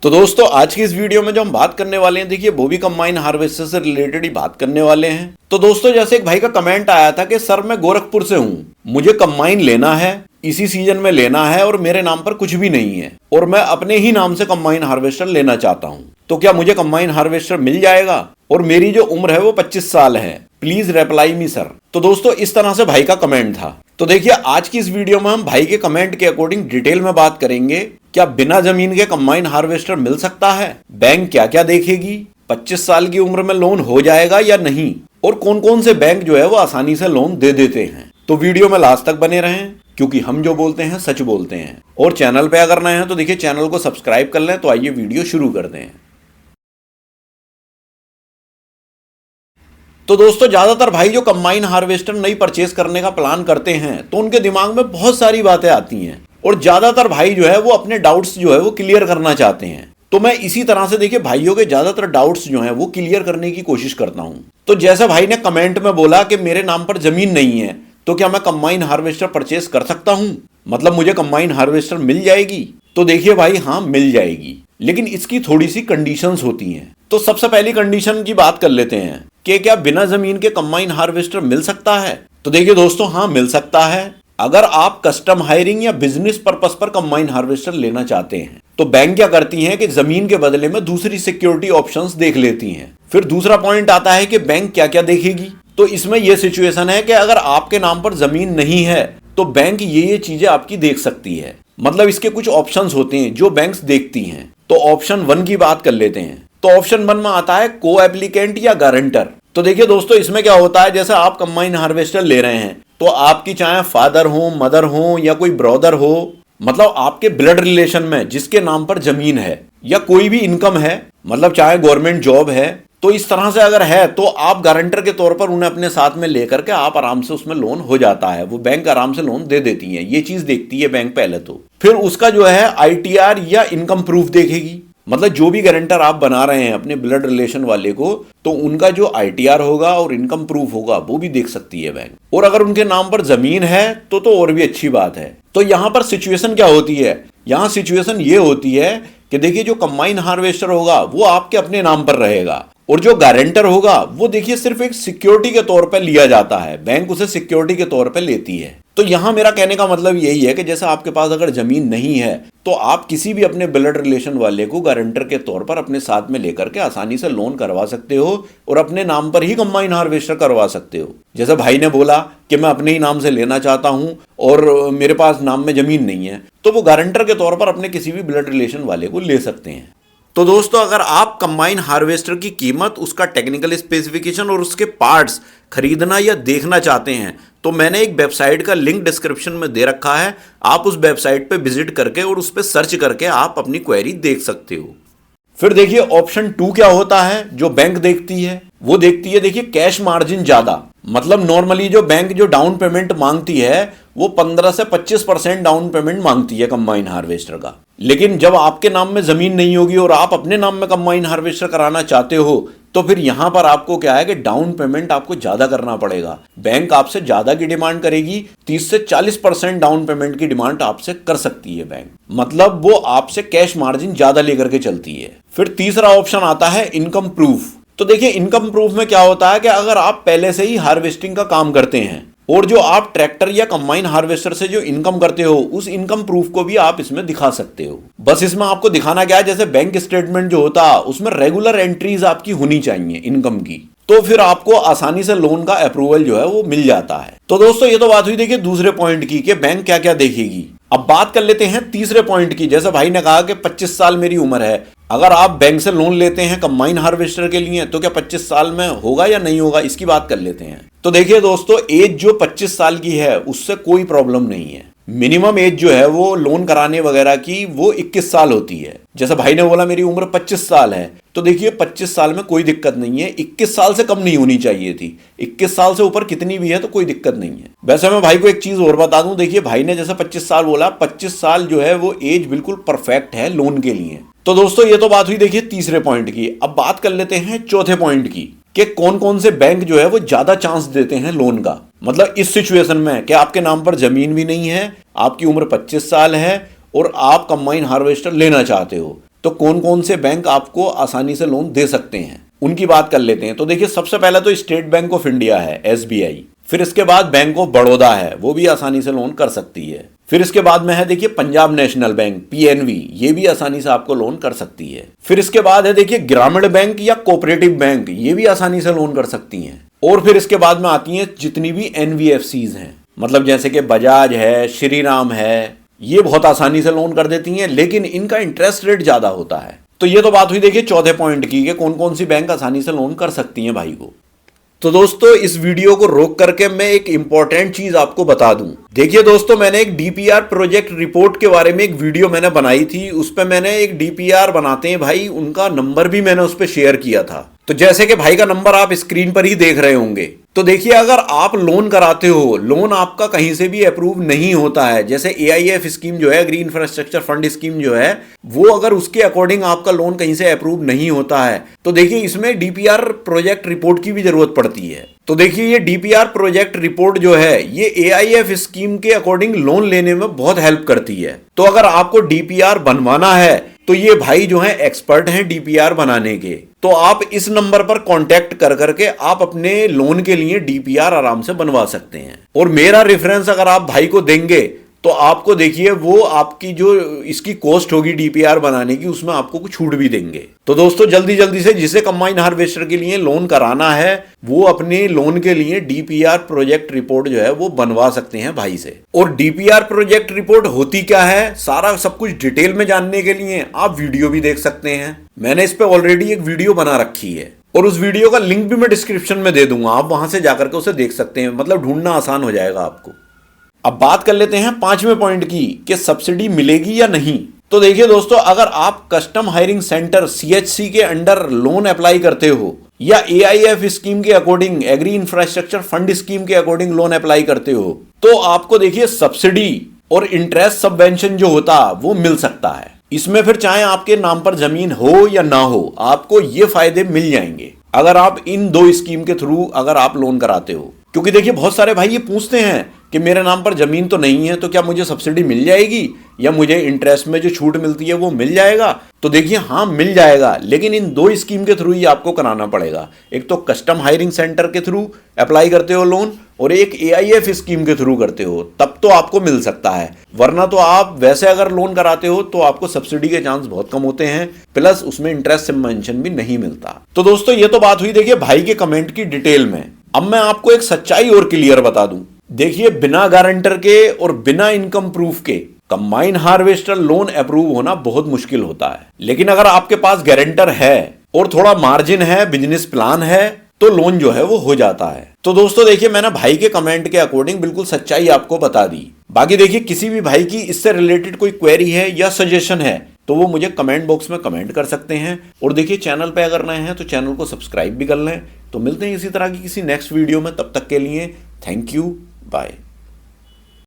तो दोस्तों आज की इस वीडियो में जो हम बात करने वाले हैं, देखिए वो भी कंबाइन हार्वेस्टर से रिलेटेड ही बात करने वाले हैं। तो दोस्तों जैसे एक भाई का कमेंट आया था कि सर मैं गोरखपुर से हूँ, मुझे कंबाइन लेना है, इसी सीजन में लेना है और मेरे नाम पर कुछ भी नहीं है और मैं अपने ही नाम से कंबाइन हार्वेस्टर लेना चाहता हूँ, तो क्या मुझे कंबाइन हार्वेस्टर मिल जाएगा? और मेरी जो उम्र है वो 25 साल है, प्लीज रिप्लाई मी सर। तो दोस्तों इस तरह से भाई का कमेंट था। तो देखिए आज की इस वीडियो में हम भाई के कमेंट के अकॉर्डिंग डिटेल में बात करेंगे। क्या बिना जमीन के कंबाइन हार्वेस्टर मिल सकता है? बैंक क्या क्या देखेगी? 25 साल की उम्र में लोन हो जाएगा या नहीं? और कौन कौन से बैंक जो है वो आसानी से लोन दे देते हैं? तो वीडियो में लास्ट तक बने रहें, क्योंकि हम जो बोलते हैं सच बोलते हैं। और चैनल पे अगर नए हैं तो देखिए चैनल को सब्सक्राइब कर लें। तो आइए वीडियो शुरू कर दें। तो दोस्तों ज्यादातर भाई जो कंबाइन हार्वेस्टर नई परचेज करने का प्लान करते हैं तो उनके दिमाग में बहुत सारी बातें आती हैं और ज्यादातर भाई जो है वो अपने डाउट्स जो है वो क्लियर करना चाहते हैं। तो मैं इसी तरह से देखिए भाइयों के ज्यादातर डाउट्स जो हैं वो क्लियर करने की कोशिश करता हूं। तो जैसे भाई ने कमेंट में बोला कि मेरे नाम पर जमीन नहीं है, तो क्या मैं कंबाइन हार्वेस्टर परचेज कर सकता हूं? मतलब मुझे कंबाइन हार्वेस्टर मिल जाएगी? तो देखिए भाई हाँ मिल जाएगी, लेकिन इसकी थोड़ी सी कंडीशंस होती हैं। तो सबसे पहली कंडीशन की बात कर लेते हैं कि क्या बिना जमीन के कंबाइन हार्वेस्टर मिल सकता है? तो देखिए दोस्तों हाँ मिल सकता है। अगर आप कस्टम हायरिंग या बिजनेस पर्पस पर कंबाइन हार्वेस्टर लेना चाहते हैं तो बैंक क्या करती हैं कि जमीन के बदले में दूसरी सिक्योरिटी ऑप्शंस देख लेती हैं। फिर दूसरा पॉइंट आता है कि बैंक क्या क्या देखेगी। तो इसमें यह सिचुएशन है कि अगर आपके नाम पर जमीन नहीं है तो बैंक ये चीजें आपकी देख सकती है। मतलब इसके कुछ ऑप्शंस होते हैं जो बैंक्स देखती हैं। तो ऑप्शन 1 की बात कर लेते हैं। तो ऑप्शन 1 में आता है को एप्लीकेंट या गारंटर। तो देखिए दोस्तों इसमें क्या होता है, जैसे आप कंबाइन हार्वेस्टर ले रहे हैं तो आपकी चाहे फादर हो, मदर हो या कोई ब्रदर हो, मतलब आपके ब्लड रिलेशन में जिसके नाम पर जमीन है या कोई भी इनकम है, मतलब चाहे गवर्नमेंट जॉब है, तो इस तरह से अगर है तो आप गारंटर के तौर पर उन्हें अपने साथ में लेकर के आप आराम से उसमें लोन हो जाता है। वो बैंक आराम से लोन दे देती है, ये चीज देखती है बैंक पहले। तो फिर उसका जो है आईटीआर या इनकम प्रूफ देखेगी। मतलब जो भी गारंटर आप बना रहे हैं अपने ब्लड रिलेशन वाले को, तो उनका जो आईटीआर होगा और इनकम प्रूफ होगा वो भी देख सकती है बैंक। और अगर उनके नाम पर जमीन है तो और भी अच्छी बात है। तो यहां पर सिचुएशन क्या होती है? यहां सिचुएशन ये होती है कि देखिए जो कंबाइन हार्वेस्टर होगा वो आपके अपने नाम पर रहेगा और जो गारंटर होगा वो देखिए सिर्फ एक सिक्योरिटी के तौर पर लिया जाता है, बैंक उसे सिक्योरिटी के तौर पर लेती है। तो यहां मेरा कहने का मतलब यही है कि जैसे आपके पास अगर जमीन नहीं है तो आप किसी भी अपने ब्लड रिलेशन वाले को गारंटर के तौर पर अपने साथ में लेकर के आसानी से लोन करवा सकते हो और अपने नाम पर ही कंबाइन हार्वेस्टर करवा सकते हो। जैसे भाई ने बोला कि मैं अपने ही नाम से लेना चाहता हूं और मेरे पास नाम में जमीन नहीं है, तो वो गारंटर के तौर पर अपने किसी भी ब्लड रिलेशन वाले को ले सकते हैं। तो दोस्तों अगर आप कंबाइन हार्वेस्टर की कीमत, उसका टेक्निकल स्पेसिफिकेशन और उसके पार्ट्स खरीदना या देखना चाहते हैं तो मैंने एक वेबसाइट का लिंक डिस्क्रिप्शन में दे रखा है। आप उस वेबसाइट पे विजिट करके और उस पर सर्च करके आप अपनी क्वेरी देख सकते हो। फिर देखिए ऑप्शन 2 क्या होता है जो बैंक देखती है? वो देखती है देखिए कैश मार्जिन ज्यादा। मतलब नॉर्मली जो बैंक जो डाउन पेमेंट मांगती है वो 15 से 25% डाउन पेमेंट मांगती है कंबाइन हार्वेस्टर का। लेकिन जब आपके नाम में जमीन नहीं होगी और आप अपने नाम में कंबाइन हार्वेस्टर कराना चाहते हो तो फिर यहां पर आपको क्या है कि डाउन पेमेंट आपको ज्यादा करना पड़ेगा। बैंक आपसे ज्यादा की डिमांड करेगी, 30 से 40% डाउन पेमेंट की डिमांड आपसे कर सकती है बैंक। मतलब वो आपसे कैश मार्जिन ज्यादा लेकर के चलती है। फिर तीसरा ऑप्शन आता है इनकम प्रूफ। तो देखिए इनकम प्रूफ में क्या होता है कि अगर आप पहले से ही हार्वेस्टिंग का काम करते हैं और जो आप ट्रैक्टर या कंबाइन हार्वेस्टर से जो इनकम करते हो उस इनकम प्रूफ को भी आप इसमें दिखा सकते हो। बस इसमें आपको दिखाना क्या है, जैसे बैंक स्टेटमेंट जो होता है उसमें रेगुलर एंट्रीज आपकी होनी चाहिए इनकम की, तो फिर आपको आसानी से लोन का अप्रूवल जो है वो मिल जाता है। तो दोस्तों ये तो बात हुई देखिए दूसरे पॉइंट की कि बैंक क्या क्या देखेगी। अब बात कर लेते हैं तीसरे पॉइंट की। जैसे भाई ने कहा कि 25 साल मेरी उम्र है, अगर आप बैंक से लोन लेते हैं कंबाइन हार्वेस्टर के लिए तो क्या 25 साल में होगा या नहीं होगा, इसकी बात कर लेते हैं। तो देखिए दोस्तों एज जो 25 साल की है उससे कोई प्रॉब्लम नहीं है। मिनिमम एज जो है वो लोन कराने वगैरह की वो 21 साल होती है। जैसे भाई ने बोला मेरी उम्र 25 साल है, तो देखिए 25 साल में कोई दिक्कत नहीं है, 21 साल से कम नहीं होनी चाहिए थी। 21 साल से ऊपर कितनी भी है तो कोई दिक्कत नहीं है। वैसे मैं भाई को एक चीज और बता दूं, देखिए भाई ने जैसे 25 साल बोला, 25 साल जो है वो एज बिल्कुल परफेक्ट है लोन के लिए। तो दोस्तों ये तो बात हुई देखिए तीसरे पॉइंट की। अब बात कर लेते हैं चौथे पॉइंट की कि कौन कौन से बैंक जो है वो ज्यादा चांस देते हैं लोन का। मतलब इस सिचुएशन में कि आपके नाम पर जमीन भी नहीं है, आपकी उम्र 25 साल है और आप कंबाइन हार्वेस्टर लेना चाहते हो, तो कौन कौन से बैंक आपको आसानी से लोन दे सकते हैं उनकी बात कर लेते हैं। तो देखिए सबसे पहले तो स्टेट बैंक ऑफ इंडिया है SBI, फिर इसके बाद बैंक ऑफ बड़ौदा है, वो भी आसानी से लोन कर सकती है। फिर इसके बाद में है देखिए पंजाब नेशनल बैंक PNB, ये भी आसानी से आपको लोन कर सकती है। फिर इसके बाद है देखिए ग्रामीण बैंक या कोऑपरेटिव बैंक, ये भी आसानी से लोन कर सकती हैं। और फिर इसके बाद में आती हैं जितनी भी NBFCs हैं, मतलब जैसे कि बजाज है, श्रीराम है, ये बहुत आसानी से लोन कर देती हैं, लेकिन इनका इंटरेस्ट रेट ज्यादा होता है। तो ये तो बात हुई देखिए चौथे पॉइंट की कि कौन कौन सी बैंक आसानी से लोन कर सकती हैं भाई को। तो दोस्तों इस वीडियो को रोक करके मैं एक इंपॉर्टेंट चीज आपको बता दूं। देखिए दोस्तों, मैंने एक DPR प्रोजेक्ट रिपोर्ट के बारे में एक वीडियो मैंने बनाई थी। उस पे मैंने एक DPR बनाते हैं भाई, उनका नंबर भी मैंने उस पे शेयर किया था। तो जैसे कि भाई का नंबर आप स्क्रीन पर ही देख रहे होंगे। तो देखिए अगर आप लोन कराते हो, लोन आपका कहीं से भी अप्रूव नहीं होता है, जैसे AIF स्कीम जो है, एग्री इंफ्रास्ट्रक्चर फंड स्कीम जो है, वो अगर उसके अकॉर्डिंग आपका लोन कहीं से अप्रूव नहीं होता है, तो देखिए इसमें DPR प्रोजेक्ट रिपोर्ट की भी जरूरत पड़ती है। तो देखिए ये DPR प्रोजेक्ट रिपोर्ट जो है, ये AIF स्कीम के अकॉर्डिंग लोन लेने में बहुत हेल्प करती है। तो अगर आपको DPR बनवाना है तो ये भाई जो है एक्सपर्ट हैं DPR बनाने के। तो आप इस नंबर पर कांटेक्ट कर करके आप अपने लोन के लिए DPR आराम से बनवा सकते हैं। और मेरा रेफरेंस अगर आप भाई को देंगे तो आपको देखिए वो आपकी जो इसकी कॉस्ट होगी DPR बनाने की, उसमें आपको कुछ छूट भी देंगे। तो दोस्तों जल्दी जल्दी से जिसे कंबाइन हार्वेस्टर के लिए लोन कराना है, वो अपने लोन के लिए DPR प्रोजेक्ट रिपोर्ट जो है वो बनवा सकते हैं भाई से। और DPR प्रोजेक्ट रिपोर्ट होती क्या है, सारा सब कुछ डिटेल में जानने के लिए आप वीडियो भी देख सकते हैं। मैंने इस पे ऑलरेडी एक वीडियो बना रखी है और उस वीडियो का लिंक भी मैं डिस्क्रिप्शन में दे दूंगा, आप वहां से जाकर के उसे देख सकते हैं, मतलब ढूंढना आसान हो जाएगा आपको। अब बात कर लेते हैं पांचवें पॉइंट की कि सब्सिडी मिलेगी या नहीं। तो देखिए दोस्तों, अगर आप कस्टम हायरिंग सेंटर CHC के अंडर लोन अप्लाई करते हो या AIF स्कीम के according, agri infrastructure fund scheme के अकॉर्डिंग लोन अप्लाई करते हो, तो आपको देखिए सब्सिडी और इंटरेस्ट सबवेंशन जो होता वो मिल सकता है। इसमें फिर चाहे आपके नाम पर जमीन हो या ना हो, आपको ये फायदे मिल जाएंगे अगर आप इन दो स्कीम के थ्रू अगर आप लोन कराते हो। क्योंकि देखिए बहुत सारे भाई ये पूछते हैं कि मेरे नाम पर जमीन तो नहीं है, तो क्या मुझे सब्सिडी मिल जाएगी या मुझे इंटरेस्ट में जो छूट मिलती है वो मिल जाएगा। तो देखिए हाँ मिल जाएगा, लेकिन इन दो स्कीम के थ्रू ही आपको कराना पड़ेगा। एक तो कस्टम हायरिंग सेंटर के थ्रू अप्लाई करते हो लोन, और एक AIF स्कीम के थ्रू करते हो, तब तो आपको मिल सकता है। वरना तो आप वैसे अगर लोन कराते हो तो आपको सब्सिडी के चांस बहुत कम होते हैं, प्लस उसमें इंटरेस्ट सबवेंशन भी नहीं मिलता। तो दोस्तों ये तो बात हुई देखिए भाई के कमेंट की डिटेल में। अब मैं आपको एक सच्चाई और क्लियर बता दूं। देखिए बिना गारंटर के और बिना इनकम प्रूफ के कंबाइन हार्वेस्टर लोन अप्रूव होना बहुत मुश्किल होता है। लेकिन अगर आपके पास गारंटर है और थोड़ा मार्जिन है, बिजनेस प्लान है, तो लोन जो है वो हो जाता है। तो दोस्तों देखिए मैंने भाई के कमेंट के अकॉर्डिंग बिल्कुल सच्चाई आपको बता दी। बाकी देखिए किसी भी भाई की इससे रिलेटेड कोई क्वेरी है या सजेशन है तो वो मुझे कमेंट बॉक्स में कमेंट कर सकते हैं। और देखिए चैनल पे अगर नए हैं तो चैनल को सब्सक्राइब भी कर लें। तो मिलते हैं इसी तरह की किसी नेक्स्ट वीडियो में, तब तक के लिए थैंक यू, बाय।